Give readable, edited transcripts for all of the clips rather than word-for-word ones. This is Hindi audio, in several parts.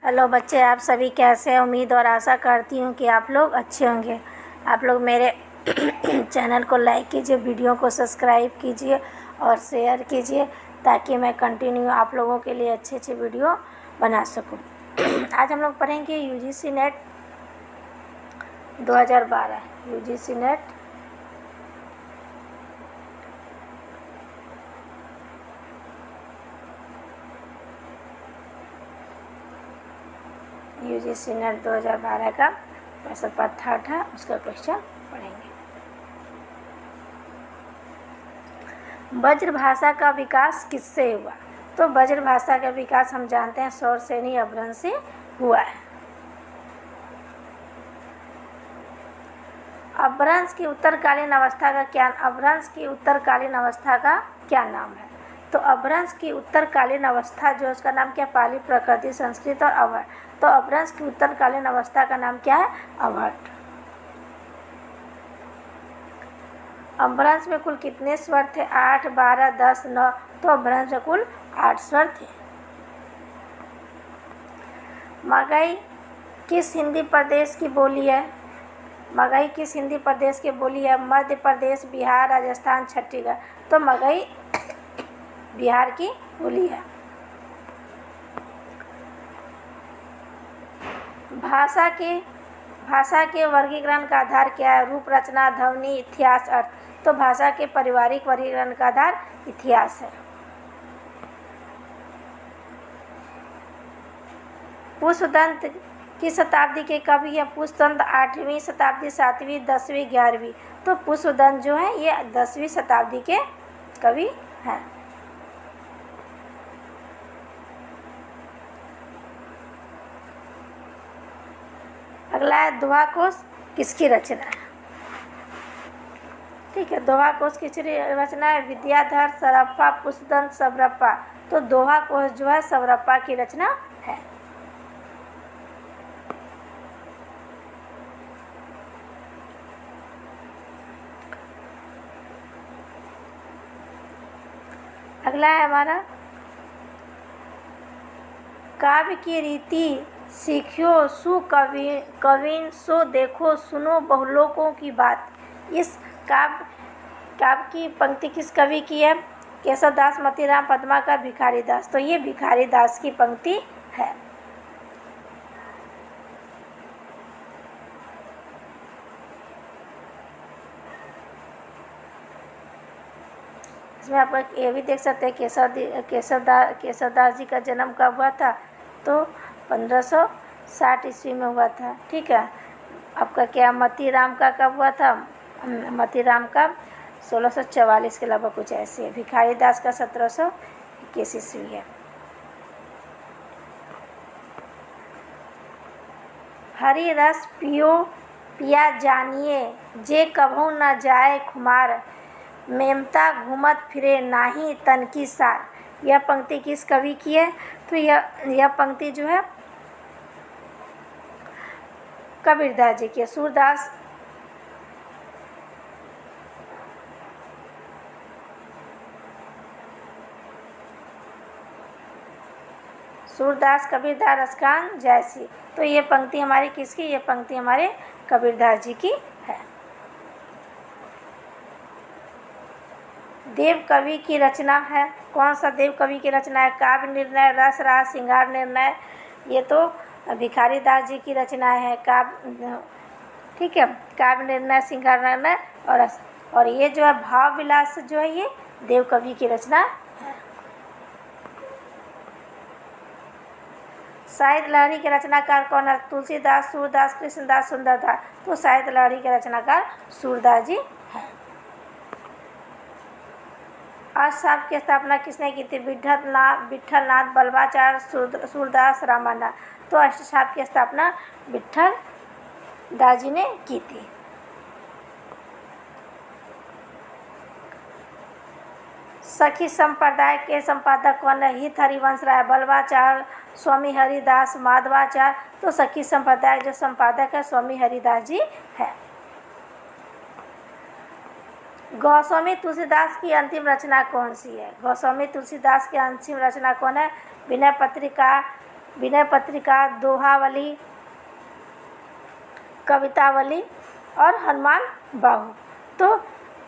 हेलो बच्चे, आप सभी कैसे हैं? उम्मीद और आशा करती हूँ कि आप लोग अच्छे होंगे। आप लोग मेरे चैनल को लाइक कीजिए, वीडियो को सब्सक्राइब कीजिए और शेयर कीजिए ताकि मैं कंटिन्यू आप लोगों के लिए अच्छे अच्छे वीडियो बना सकूँ। आज हम लोग पढ़ेंगे UGC net 2012। UGC net UGC net 2012 का पैसा पार्ट थर्ड है, उसका क्वेश्चन पढ़ेंगे। ब्रजभाषा का विकास किससे हुआ? तो ब्रजभाषा का विकास हम जानते हैं सौरसेनी अपभ्रंश से हुआ है। अपभ्रंश की उत्तरकालीन अवस्था का क्या नाम है? तो अपभ्रंश की उत्तरकालीन अवस्था जो उसका नाम क्या? पाली, प्रकृति, संस्कृत और अवहट। तो अपभ्रंश की उत्तरकालीन अवस्था का नाम क्या है? अवहट। अपभ्रंश में कुल कितने स्वर थे? 8, 12, 10, 9। तो अपभ्रंश में कुल 8 स्वर थे। मगही किस हिंदी प्रदेश की बोली है? मगही किस हिंदी प्रदेश की बोली है? मध्य प्रदेश, बिहार, राजस्थान, छत्तीसगढ़। तो मगही बिहार की बोली है। भाषा के वर्गीकरण का आधार क्या है? रूप, रचना, ध्वनि, इतिहास, अर्थ। तो भाषा के पारिवारिक वर्गीकरण का आधार इतिहास है। पुष्पदंत किस शताब्दी के कवि है? पुष्पदंत 8वीं शताब्दी, 7वीं, 10वीं, 11वीं। तो पुष्पदंत जो है ये 10वीं शताब्दी के कवि हैं। अगला है दोहा कोश किसकी रचना है? ठीक है, दोहा कोश किसकी रचना है? विद्याधर, सरप्पा, पुष्पदंत, सबरप्पा। तो दोहा कोश जो है सबरप्पा की रचना है। अगला है हमारा काव्य की रीति सीखियो सु कविन सो देखो सुनो बहुलोकों की बात। इस काव्य की पंक्ति किस कवि की है? केशव दास, मोतीराम, पद्माकर, भिखारी दास। तो ये भिखारी दास की पंक्ति है। इसमें आप ये भी देख सकते हैं केशव दास जी का जन्म कब हुआ था? तो 1560 ईस्वी में हुआ था। ठीक है, आपका क्या मोतीराम का कब हुआ था? मोतीराम का 1644 के लगभग कुछ ऐसे है। भिखारी दास का 1721 ईस्वी है। हरि रस पिया जानिए जे कभू न जाए खुमार, मेमता घूमत फिरे नाही तन की सार। यह पंक्ति किस कवि की है? तो यह पंक्ति जो है कबीरदास जी की है। सूरदास कबीरदास रसकान जैसी। तो ये पंक्ति हमारी किसकी? ये पंक्ति हमारे कबीरदास जी की है। देव कवि की रचना है। कौन सा देव कवि की रचना है? काव्य निर्णय, रस रास, श्रृंगार निर्णय। ये तो भिखारी दास जी की रचना है। ठीक है, काव्य निर्णय, श्रृंगार निर्णय और रस। और ये जो है भाव विलास जो है ये देव कवि की रचना है। साहित्य लहरी के रचनाकार कौन है? तुलसीदास, सूरदास, कृष्णदास, सुंदरदास। तो साहित्य लहरी के रचनाकार सूरदास जी हैं। अष्टसाप की स्थापना किसने की थी? विठलनाथ, बल्लभाचार्य, सूरदास, रामानंद। तो अष्टसाप की स्थापना विठल दास जी ने की थी। सखी संप्रदाय के संपादक कौन है? हित हरिवंश राय, बल्लभाचार्य, स्वामी हरिदास, माधवाचार्य। तो सखी संप्रदाय जो संपादक है स्वामी हरिदास जी है। गोस्वामी तुलसीदास की अंतिम रचना कौन सी है? गोस्वामी तुलसीदास की अंतिम रचना कौन है? विनय पत्रिका, विनय पत्रिका, दोहावली, कवितावली और हनुमान बाहु। तो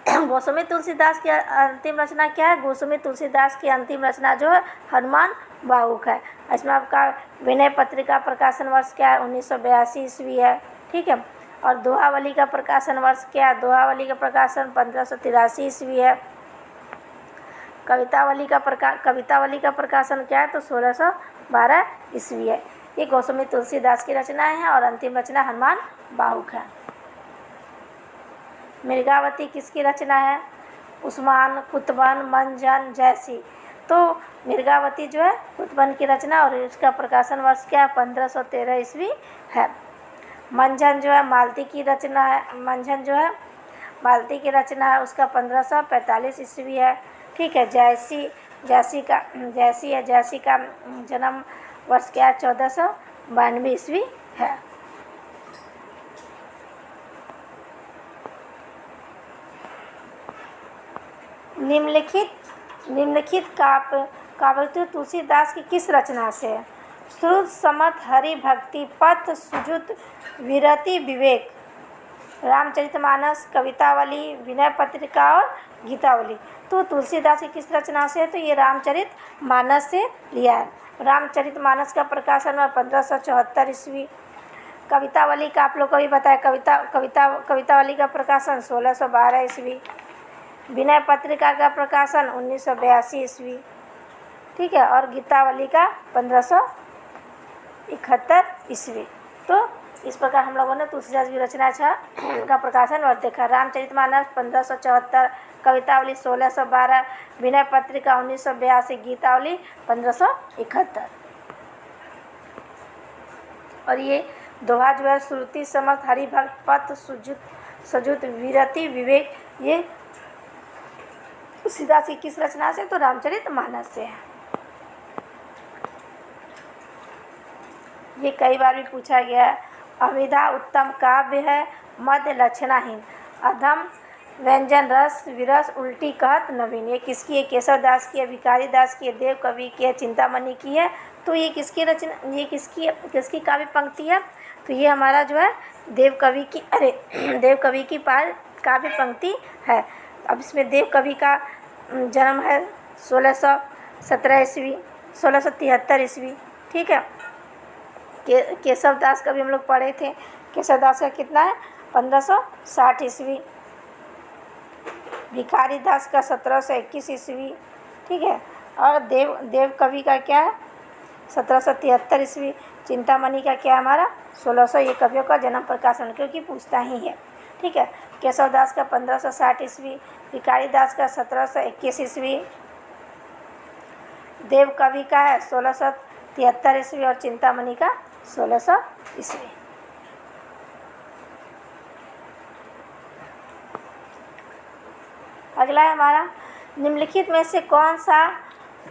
गोस्वामी तुलसीदास की अंतिम रचना क्या है? गोस्वामी तुलसीदास की अंतिम रचना जो है हनुमान बाहुक है। इसमें आपका विनय पत्रिका प्रकाशन वर्ष क्या है? 1982 ईस्वी है, ठीक है। और दोहावली का प्रकाशन वर्ष क्या है? दोहावली का प्रकाशन 1583 ईस्वी है। कवितावली का प्रकाशन क्या है? तो 1612 ईस्वी है। ये गोस्वामी तुलसीदास की रचनाएं हैं और अंतिम रचना हनुमान बाहुक है। मृगावती किसकी रचना है? उस्मान, कुतुबन, मंजन, जैसी। तो मृगावती जो है कुतुबन की रचना और इसका प्रकाशन वर्ष क्या है? 1513 ईस्वी है। मंजन जो है मालती की रचना है। मंजन जो है मालती की रचना है, उसका 1545 ईस्वी है, ठीक है। जैसी का जन्म वर्ष क्या है? 1492 ईस्वी है। निम्नलिखित काव्य तुलसीदास की किस रचना से? श्रुत, समत, हरि भक्ति, पथ, सुजुत, विरति, विवेक, रामचरितमानस, कवितावली, विनय पत्रिका और गीतावली। तो तुलसीदास की किस रचना से? तो ये रामचरितमानस से लिया है। रामचरितमानस का प्रकाशन है 1574 ईस्वी। कवितावली का आप लोग को भी बताया, कवितावली का प्रकाशन 1612 ईस्वी। विनय पत्रिका का प्रकाशन 1982 ईस्वी, ठीक है। और गीतावली का 1571 ईस्वी। तो इस प्रकार हम लोगों ने तुलसीदास की रचना का प्रकाशन और देखा। रामचरितमानस 1574, कवितावली 1612, विनय पत्रिका 1982, गीतावली 1571। और ये दोहा जो है श्रुति, समर्थ, हरिभक्त, पथ, सुजुत, विरति, विवेक, ये तुलसीदास की किस रचना से? तो रामचरितमानस से है। ये कई बार भी पूछा गया है। अभिधा उत्तम काव्य है, मध्य लक्षणाहीन, अधम व्यंजन रस विरस, उल्टी कहत नवीन। ये किसकी है? केशव दास की है, भिखारी दास की है, देव कवि की है, चिंतामणि की है। तो ये किसकी रचना, ये किसकी काव्य पंक्ति है? तो ये हमारा जो है देव कवि की काव्य पंक्ति है। अब इसमें देव कवि का जन्म है 1617 ईस्वी, 1673 ईस्वी, ठीक है। केशव दास का भी हम लोग पढ़े थे। केशव दास का कितना है? 1560 ईस्वी। भिखारी दास का 1721 ईस्वी, ठीक है। और देव कवि का क्या है? 1773 ईस्वी। चिंतामणि का क्या है हमारा? 1600। ये कवियों का जन्म प्रकाशन क्योंकि पूछता ही है, ठीक है। केशव दास का 1560 ईस्वी, भिखारी दास का 1721 ईस्वी, देव कवि का है 1673 ईस्वी और चिंतामणि का 1600 ईस्वी। अगला है हमारा, निम्नलिखित में से कौन सा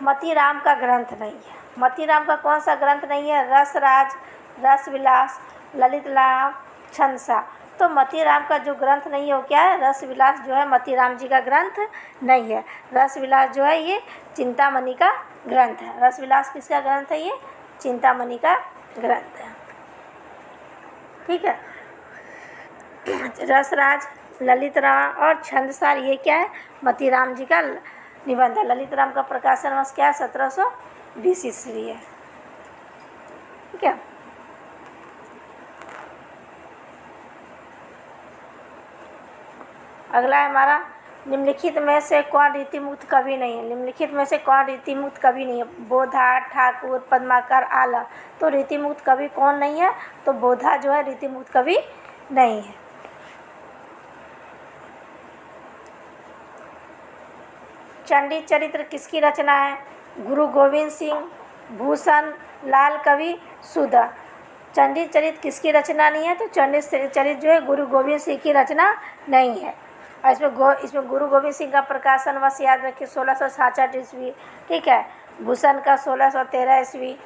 मतीराम का ग्रंथ नहीं है? मतीराम का कौन सा ग्रंथ नहीं है? रसराज, रसविलास, ललित लाम, छंदसा। तो मतीराम का जो ग्रंथ नहीं है वो क्या है? रसविलास जो है मतीराम जी का ग्रंथ नहीं है। रसविलास जो है ये चिंतामणि का ग्रंथ है। रसविलास किसका ग्रंथ है? ये चिंतामणि का ग्रंथ है, ठीक है। रसराज, ललित राम और छंदसार ये क्या है? मतीराम जी का निबंध है। ललित राम का प्रकाशन वर्ष क्या है? 1720 ईस्वी है, ठीक है। अगला है हमारा, निम्नलिखित में से कौन रीतिमुक्त कवि नहीं है? निम्नलिखित में से कौन रीतिमुक्त कवि नहीं है? बोधा, ठाकुर, पद्माकर, आला। तो रीतिमुक्त कवि कौन नहीं है? तो बोधा जो है रीतिमुक्त कवि नहीं है। चंडी चरित्र किसकी रचना है? गुरु गोविंद सिंह, भूषण, लाल कवि, सुधा। चंडी चरित्र किसकी रचना नहीं है? तो चंडी चरित्र जो है गुरु गोविंद सिंह की रचना नहीं है। और इसमें गुरु गोविंद सिंह का प्रकाशन वर्ष याद रखिए 1666 ईस्वी, ठीक है। भूषण का 1613 ईस्वी,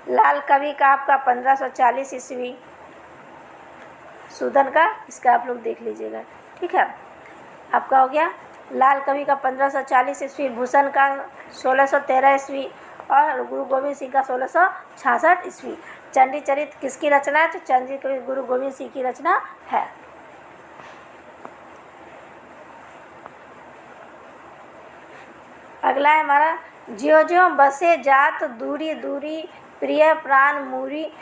लाल कवि का आपका 1540 ईस्वी, सुधन का इसका आप लोग देख लीजिएगा, ठीक है। आपका हो गया लाल कवि का 1540 ईस्वी, भूषण का 1613 ईस्वी और गुरु गोविंद सिंह का 1666 ईस्वी। चंडी चरित किसकी रचना है? तो चंडी चरित गुरु गोविंद सिंह की रचना है। अगला है हमारा, ज्यों ज्यों बसे जात दूरी दूरी प्रिय प्राण मूरी,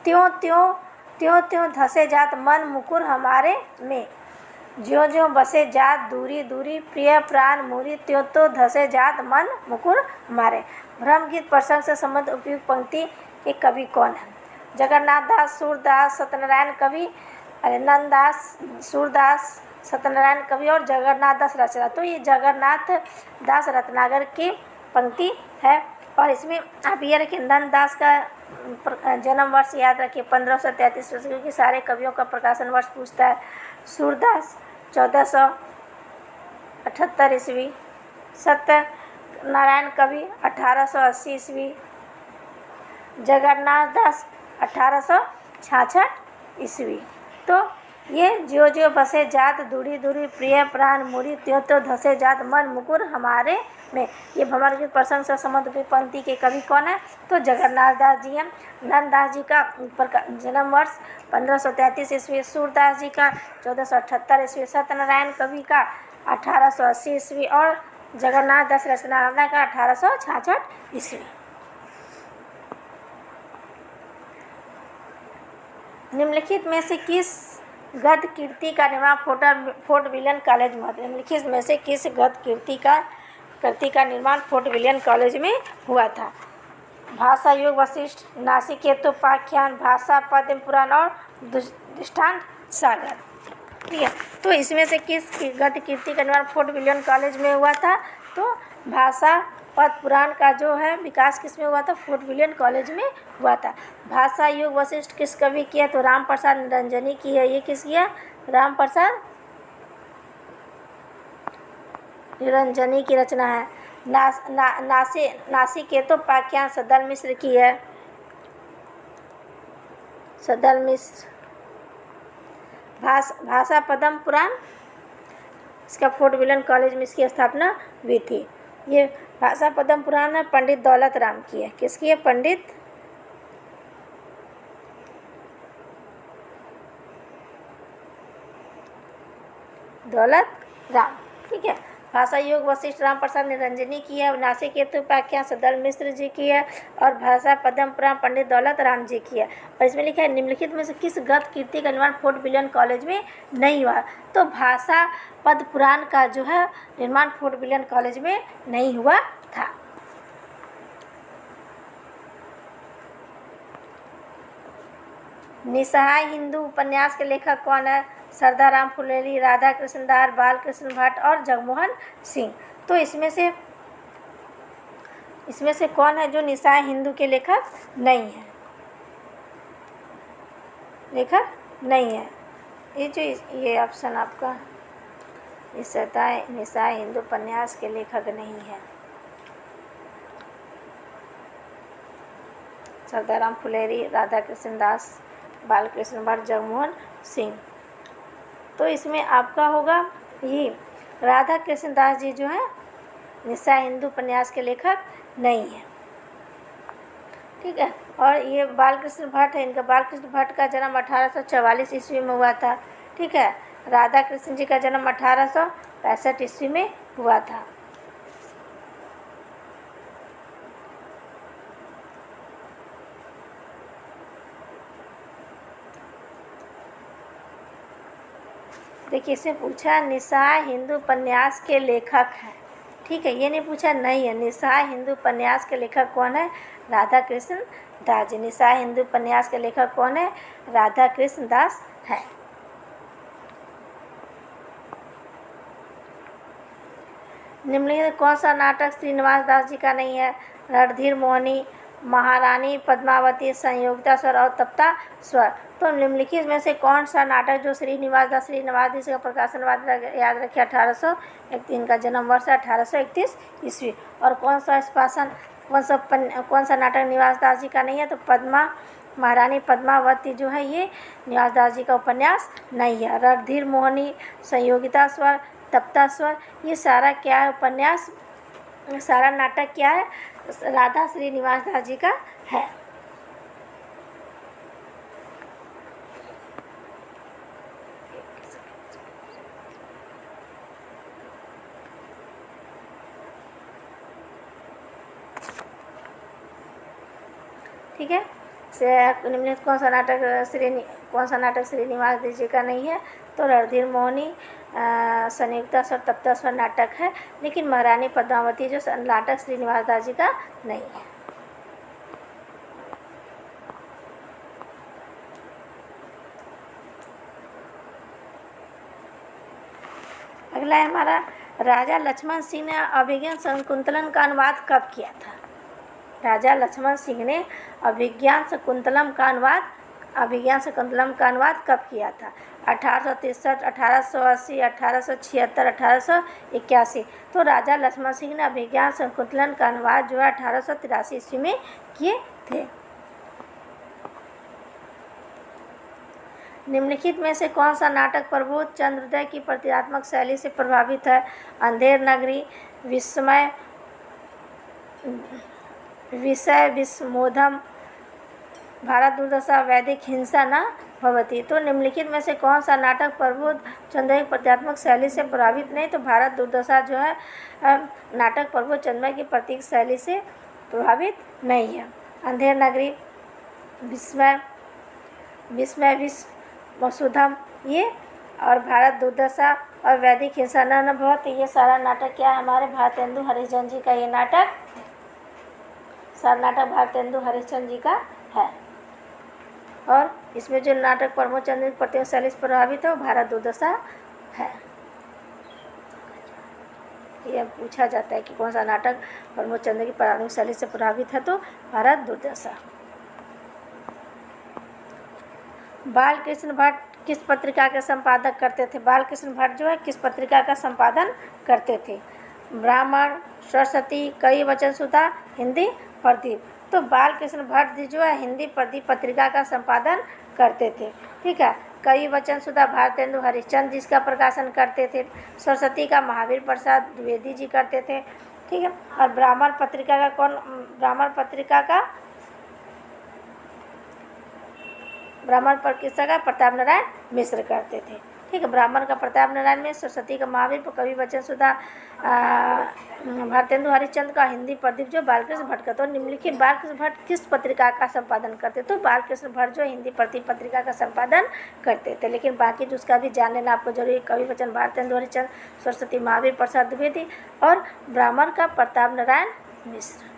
त्यों त्यों त्यों त्यों धसे जात मन मुकुर हमारे में। ज्यों ज्यों बसे जात दूरी दूरी प्रिय प्राण मूरी, त्यों त्यों धसे जात मन मुकुर हमारे। भ्रम गीत प्रसंग से संबंध उपयुक्त पंक्ति के कवि कौन है? जगन्नाथ दास, सूरदास, सत्यनारायण कवि, नंद दास, सूरदास, सत्यनारायण कवि और जगन्नाथ दास रचना। तो ये जगन्नाथ दास रत्नाकर की पंक्ति है। और इसमें आप ये रखिए, नंद दास का जन्म वर्ष याद रखिए 1533 ईस्वी, क्योंकि सारे कवियों का प्रकाशन वर्ष पूछता है। सूरदास 1478 ईस्वी, सत्यनारायण कवि 1880 ईस्वी, जगन्नाथ दास 1866 ईस्वी। तो ये ज्यों ज्यों बसे जात दूरी दूरी प्रिय प्राण मूरी, त्यों त्यों धसे जात मन मुकुर हमारे में। ये भ्रमर गीत प्रसंग से संबंधित पंक्ति के कवि कौन है? तो जगन्नाथ दास जी हैं। नंद दास जी का जन्म वर्ष 1533 ईस्वी, सूरदास जी का 1478 ईस्वी, सत्यनारायण कवि का 1880 ईस्वी और जगन्नाथ दास रचना का 1866 ईस्वी। निम्नलिखित में से किस गद्य कृति का निर्माण फोर्ट विलियम कॉलेज में? निम्नलिखित में से किस गद्य कृति का निर्माण फोर्ट विलियम कॉलेज में हुआ था? भाषा योग वशिष्ठ, नासिकेतोपाख्यान, भाषा पद्म पुराण और दृष्टांत सागर। ठीक है, तो इसमें से किस गद्य कृति का निर्माण फोर्ट विलियम कॉलेज में हुआ था? तो भाषा पद्म पुराण का जो है विकास किस में हुआ था? फोर्ट विलियम कॉलेज में हुआ था। भाषा योग वशिष्ठ किस कवि की है? तो राम प्रसाद निरंजनी की है। ये किसकी है? राम प्रसाद निरंजनी की रचना है। नासिकेतोपाख्यान सदल मिश्र की है, सदल मिश्र। भाषा पद्म पुराण, इसका फोर्ट विलियम कॉलेज में इसकी स्थापना हुई थी। ये भाषा पद्म पुराण पंडित दौलत राम की है। किसकी है? पंडित दौलत राम। ठीक है, भाषा योग वशिष्ठ राम प्रसाद निरंजनी की है, नासिकेतोपाख्यान सदल मिश्र जी की है और भाषा पद्म पुराण पंडित दौलत राम जी की है। और इसमें लिखा है निम्नलिखित में से किस गद्य कृति का निर्माण फोर्ट विलियम कॉलेज में नहीं हुआ? तो भाषा पद्म पुराण का जो है निर्माण फोर्ट विलियम कॉलेज में नहीं हुआ था। निसहाय हिंदू उपन्यास के लेखक कौन है? सरदाराम फुलेरी, राधा कृष्ण दास, बालकृष्ण भट्ट और जगमोहन सिंह। तो इसमें से कौन है जो निसहाय हिंदू के लेखक नहीं है? लेखक नहीं है। ये जो ये ऑप्शन आपका निसहाय हिंदू उपन्यास के लेखक नहीं है। सरदाराम फुलेरी, राधा कृष्ण दास, बालकृष्ण भट्ट, जगमोहन सिंह। तो इसमें आपका होगा ये राधा कृष्ण दास जी जो है निसहाय हिंदू उपन्यास के लेखक नहीं है। ठीक है, और ये बालकृष्ण भट्ट है, इनका बालकृष्ण भट्ट का जन्म 1844 ईस्वी में हुआ था। ठीक है, राधा कृष्ण जी का जन्म 1865 ईस्वी में हुआ था। देखिए, इसमें पूछा निसहाय हिंदू उपन्यास के लेखक हैं। ठीक है, ये नहीं पूछा नहीं है। निसहाय हिंदू उपन्यास के लेखक कौन है? राधा कृष्ण दास जी। निसहाय हिंदू उपन्यास के लेखक कौन है? राधा कृष्ण दास है। निम्नलिखित कौन सा नाटक श्रीनिवास दास जी का नहीं है? रणधीर मोहिनी, महारानी पद्मावती, संयोगिता स्वर और तप्ता स्वर। तो निम्नलिखित में से कौन सा नाटक जो श्रीनिवास जी का प्रकाशन याद रखिए 1831, इनका जन्म वर्ष 1831 ईस्वी। और कौन सा नाटक निवास दास जी का नहीं है? तो महारानी पद्मावती जो है ये निवास दास जी का उपन्यास नहीं है। रणधीर मोहिनी, संयोगिता स्वर, तप्ता स्वर, ये सारा क्या है? उपन्यास, सारा नाटक क्या है? राधा श्रीनिवास दास जी का है। ठीक है, निम्नलिखित कौन सा नाटक श्रीनिवास दास जी का नहीं है? तो रणधीर मोहिनी संयुक्ता स्वर तप्ता स्वर नाटक है, लेकिन महारानी पद्मावती जो नाटक श्रीनिवास दास जी का नहीं है। अगला है हमारा, राजा लक्ष्मण सिंह ने अभिज्ञान शकुंतलम का अनुवाद कब किया था? राजा लक्ष्मण सिंह ने अभिज्ञान शकुंतलम का अनुवाद कब किया था? 1863, 1880, 1876, 1881। तो राजा लक्ष्मण सिंह ने अभिज्ञान शकुंतलम का अनुवाद जो है 1883 ईस्वी में किए थे। निम्नलिखित में से कौन सा नाटक प्रबोध चंद्रोदय की प्रतीकात्मक शैली से प्रभावित है? अंधेर नगरी, विषय विस्मोधम, भारत दुर्दशा, वैदिक हिंसा न भवती। तो निम्नलिखित में से कौन सा नाटक प्रबोध चंद्रोदय की प्रतीकात्मक शैली से प्रभावित नहीं? तो भारत दुर्दशा जो है नाटक प्रबोध चंद्रोदय की प्रतीक शैली से प्रभावित नहीं है। अंधेर नगरी, विस्मय विस्मोधम ये, और भारत दुर्दशा और वैदिक हिंसा न भवत, ये सारा नाटक क्या है? हमारे भारतेंदु हरिश्चंद्र जी का ये नाटक, सारा नाटक भारतेंदु हरिश्चंद्र जी का है। और इसमें जो नाटक प्रमोद चंद्र की प्रतीक शैली से प्रभावित है वो भारत दुर्दशा है। यह पूछा जाता है कि कौन सा नाटक प्रमोद चंद्र की प्रतीक शैली से प्रभावित है? तो भारत दुर्दशा। बालकृष्ण भट्ट किस पत्रिका के संपादक करते थे? बालकृष्ण भट्ट जो है किस पत्रिका का संपादन करते थे? ब्राह्मण, सरस्वती, कई वचन सुधा, हिंदी प्रदीप। तो बालकृष्ण भट्ट जी जो है हिंदी प्रदीप पत्रिका का संपादन करते थे। ठीक है, कई वचन सुधा भारतेंदु हरिश्चंद्र जिसका प्रकाशन करते थे। सरस्वती का महावीर प्रसाद द्विवेदी जी करते थे। ठीक है, और ब्राह्मण पत्रिका का कौन? ब्राह्मण पत्रिका का प्रताप नारायण मिश्र करते थे। ठीक है, ब्राह्मण का प्रताप नारायण मिश्र, सरस्वती का महावीर, कवि वचन सुधा भारतेंदु हरिश्चंद्र का, हिंदी प्रदीप जो बालकृष्ण भट्ट का। तो निम्नलिखित बालकृष्ण भट्ट किस पत्रिका का संपादन करते? तो बालकृष्ण भट्ट जो हिंदी प्रदीप पत्रिका का संपादन करते थे। लेकिन बाकी जो उसका भी जान लेना आपको जरूरी, कवि वचन भारतेंदु हरिश्चंद्र, सरस्वती महावीर प्रसाद द्विवेदी, और ब्राह्मण का प्रताप नारायण मिश्र।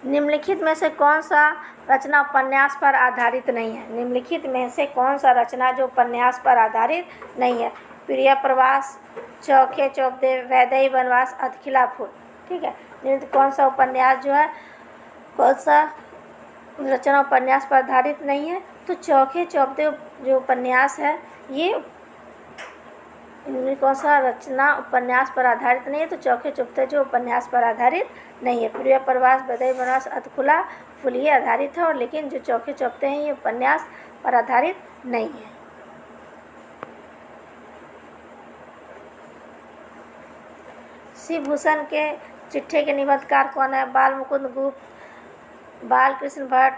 निम्नलिखित में से कौन सा रचना उपन्यास पर आधारित नहीं है? निम्नलिखित में से कौन सा रचना जो उपन्यास पर आधारित नहीं है? प्रिय प्रवास, चौखे चौपदे, वैदेही वनवास, अधखिला फूल। ठीक है, निम्नलिखित कौन सा उपन्यास जो है, कौन सा रचना उपन्यास पर आधारित नहीं है? तो चौखे चौपदे जो उपन्यास है ये, इनमें कौन सा रचना उपन्यास पर आधारित नहीं है? तो चौखे चौपदे जो उपन्यास पर आधारित नहीं है। प्रिय प्रवास, वैदेही वनवास, अधखिला फूल ये आधारित है, और लेकिन जो चौखे चौपदे हैं ये उपन्यास पर आधारित नहीं है। शिवभूषण के चिट्ठे के निबंधकार कौन है? बाल मुकुंद गुप्त, बालकृष्ण भट्ट,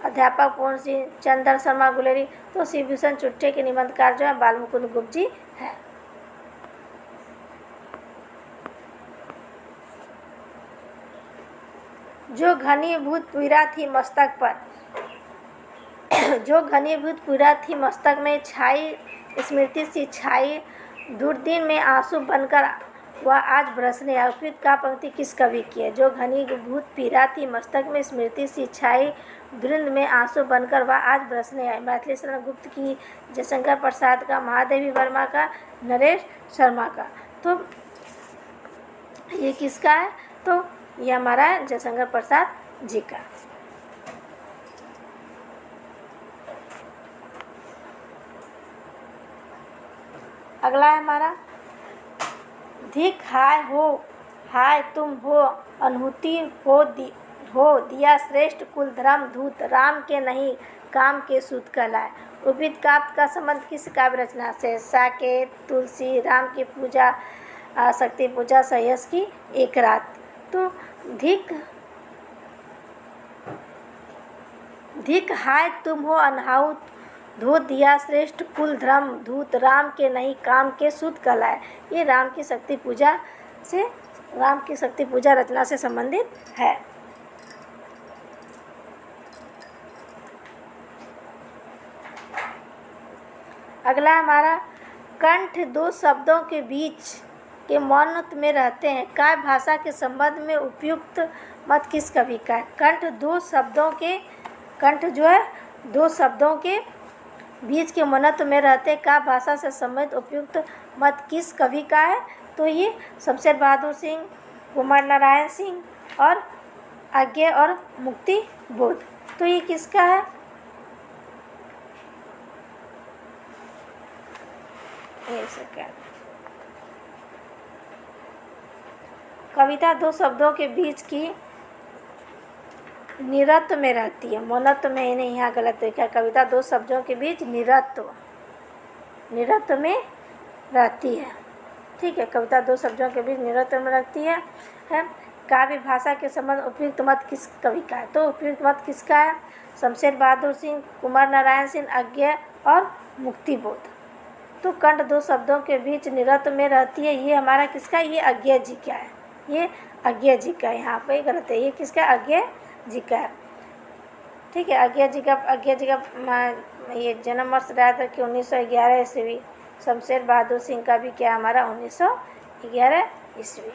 अध्यापक पूर्ण सिंह, चंद्र शर्मा गुलेरी। तो शिवभूषण चिट्ठे के निबंधकार जो है बाल मुकुंद गुप्त जी है। जो घनीभूत पीड़ा थी मस्तक पर, जो घनीभूत पीड़ा थी मस्तक में छाई, स्मृति सी छाई, दुर्दिन में आंसू बनकर वह आज बरसने आई। उपयुक्त का पंक्ति किस कवि की है? जो घनीभूत पीड़ा थी मस्तक में, स्मृति सी छाई, धुंध में आंसू बनकर वह आज बरसने आई। मैथिली शरण गुप्त की, जयशंकर प्रसाद का, महादेवी वर्मा का, नरेश शर्मा का। तो ये किसका है? तो ये हमारा है जयशंकर प्रसाद जी का। अगला है हमारा, धिक हाय हो, हाय तुम हो, अनुभूति हो हो दिया श्रेष्ठ कुल धर्म धूत, राम के नहीं काम के सूत कहलाए। उपयुक्त काव्य का संबंध किस काव्य रचना से? साकेत, तुलसी, राम की पूजा, शक्ति पूजा, सयस की एक रात। तो धिक धिक हाय तुम हो अनहाउ, धो दिया श्रेष्ठ कुल धर्म धूत, राम के नहीं काम के सूत कहलाए। ये राम की शक्ति पूजा रचना से संबंधित है। अगला हमारा, कंठ दो शब्दों के बीच के मौनत्व में रहते हैं, काव्य भाषा के संबंध में उपयुक्त मत किस कवि का है? कंठ दो शब्दों के बीच के मौनत्व में रहते काव्य भाषा से संबंधित उपयुक्त मत किस कवि का है? तो ये शमशेर बहादुर सिंह, कुमार नारायण सिंह और आज्ञा और मुक्ति बोध। तो ये किसका है? एक सेकेंड। कविता दो शब्दों के बीच की निरत्व में रहती है, मौनत्व में ही नहीं, यहाँ गलत लिखा है। कविता दो शब्दों के बीच निरत्व में रहती है, ठीक है। कविता दो शब्दों के बीच निरत्व में रहती है। काव्य भाषा के संबंध उपयुक्त मत किस कवि का है? तो उपयुक्त मत किसका है? शमशेर बहादुर सिंह, कुमार नारायण सिंह, आज्ञा और मुक्ति बोध। तो कंठ दो शब्दों के बीच निरत्व में रहती है, ये हमारा किसका? ये आज्ञा जी का है, ये आज्ञा जी का। यहाँ पे गलत है, ये किसका? आज्ञा जी का है, ठीक है। आज्ञा जी का ये जन्म वर्ष रहा था कि 1911 ईस्वी। शमशेर बहादुर सिंह का भी क्या हमारा 1911 ईस्वी।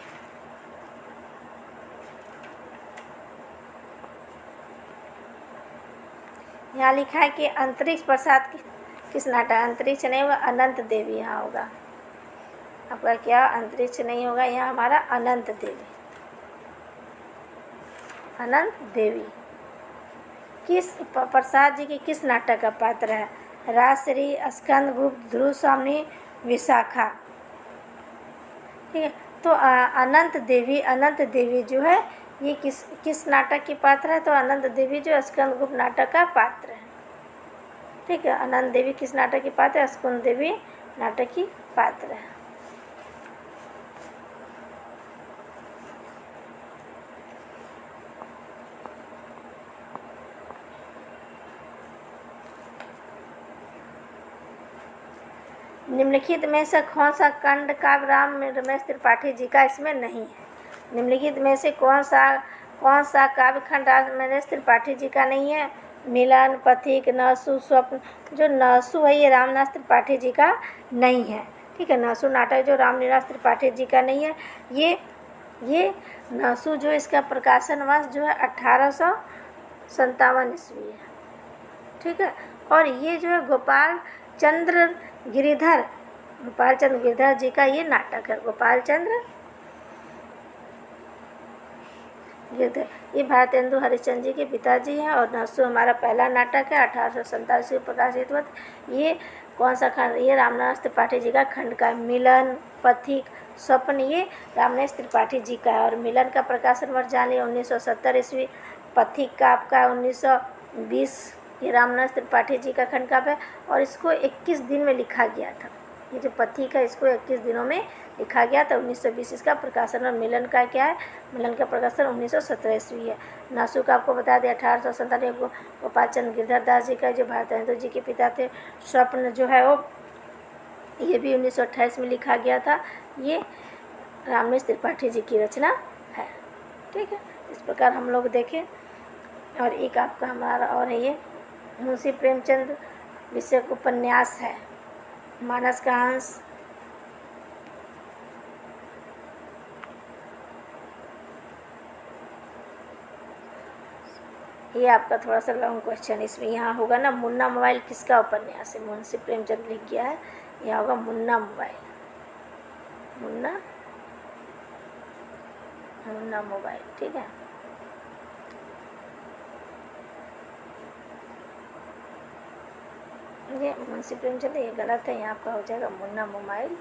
यहाँ लिखा है कि अंतरिक्ष प्रसाद किस नाटक? अंतरिक्ष नहीं होगा, अनंत देवी यहाँ होगा आपका। क्या? अंतरिक्ष नहीं होगा, यहाँ हमारा अनंत देवी किस प्रसाद जी की किस नाटक का पात्र है? राजश्री, स्कंद गुप्त, ध्रुव स्वामी, विशाखा, ठीक है। तो अनंत देवी जो है ये किस नाटक की पात्र है? तो अनंत देवी जो स्कंद गुप्त नाटक का पात्र है, ठीक है। अनंत देवी किस नाटक की पात्र है? स्कंद देवी नाटक की पात्र है। निम्नलिखित में से कौन सा खंड काव्य राम में रमेश त्रिपाठी जी का इसमें नहीं है? निम्नलिखित में से कौन सा काव्य खंड रमेश त्रिपाठी जी का नहीं है? मिलन, पथिक, नसु, स्वप्न। जो नसु है ये रामनिवास त्रिपाठी जी का नहीं है, ठीक है। नसु नाटक जो रामनिवास त्रिपाठी जी का नहीं है। ये नसु जो इसका प्रकाशन वर्ष जो है 1857 ईस्वी है, ठीक है। और ये जो है गोपाल चंद्र गिरिधर जी का ये नाटक है। गोपाल चंद्र गिरिधर ये भारतेंदु हरिश्चंद्र जी के पिताजी हैं। और नसु हमारा पहला नाटक है, 1847 में प्रकाशित हुआ। ये कौन सा खंड? ये रामनिवास त्रिपाठी जी का खंड का है। मिलन, पथिक, स्वप्न ये रामनिवास त्रिपाठी जी का है। और मिलन का प्रकाशन वर्ष जानिए 1970 ईस्वी। पथिक का आपका 1920। ये रामनिवास त्रिपाठी जी का खंड काव्य है और इसको 21 दिन में लिखा गया था। ये जो पथिक है इसको 21 दिनों में लिखा गया था। 1920 इसका प्रकाशन। और मिलन का क्या है? मिलन का प्रकाशन 1917 ईस्वी है। नसु का आपको बता दें 1857 गोपाल चंद्र गिरधर दास जी का जो भारतेंदु जी के पिता थे। स्वप्न जो है वो ये भी 1928 में लिखा गया था। ये रामनिवास त्रिपाठी जी की रचना है, ठीक है। इस प्रकार हम लोग देखें। और एक आपका हमारा और है ये मुंशी प्रेमचंद विषय उपन्यास है, मानस का हंस। ये आपका थोड़ा सा लॉन्ग क्वेश्चन इसमें यहाँ होगा ना। मुन्ना मोबाइल किसका उपन्यास है? मुंशी प्रेमचंद लिख गया है, यहाँ होगा मुन्ना मोबाइल। मुन्ना मोबाइल, ठीक है। ये मुंशी प्रेमचंद ये गलत है, यहाँ आपका हो जाएगा मुन्ना मोबाइल,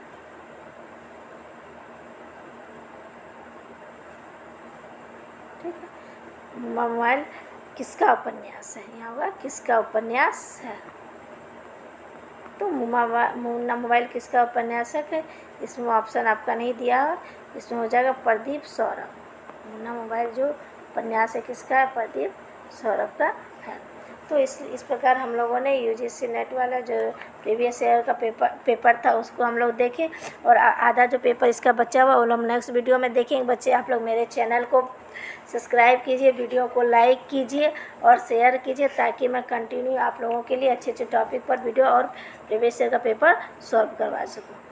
ठीक है। मुन्ना मोबाइल किसका उपन्यास है? यहाँ होगा किसका उपन्यास है। तो मुन्ना मोबाइल किसका उपन्यास है? इसमें ऑप्शन आपका नहीं दिया है, इसमें हो जाएगा प्रदीप सौरभ। मुन्ना मोबाइल जो उपन्यास है किसका है? प्रदीप सौरभ का है। तो इस प्रकार हम लोगों ने यूजीसी नेट वाला जो प्रीवियस ईयर का पेपर था उसको हम लोग देखें, और आधा जो पेपर इसका बचा हुआ वो लोग नेक्स्ट वीडियो में देखेंगे। बच्चे आप लोग मेरे चैनल को सब्सक्राइब कीजिए, वीडियो को लाइक कीजिए और शेयर कीजिए, ताकि मैं कंटिन्यू आप लोगों के लिए अच्छे अच्छे टॉपिक पर वीडियो और प्रीवियस ईयर का पेपर सॉल्व करवा सकूँ।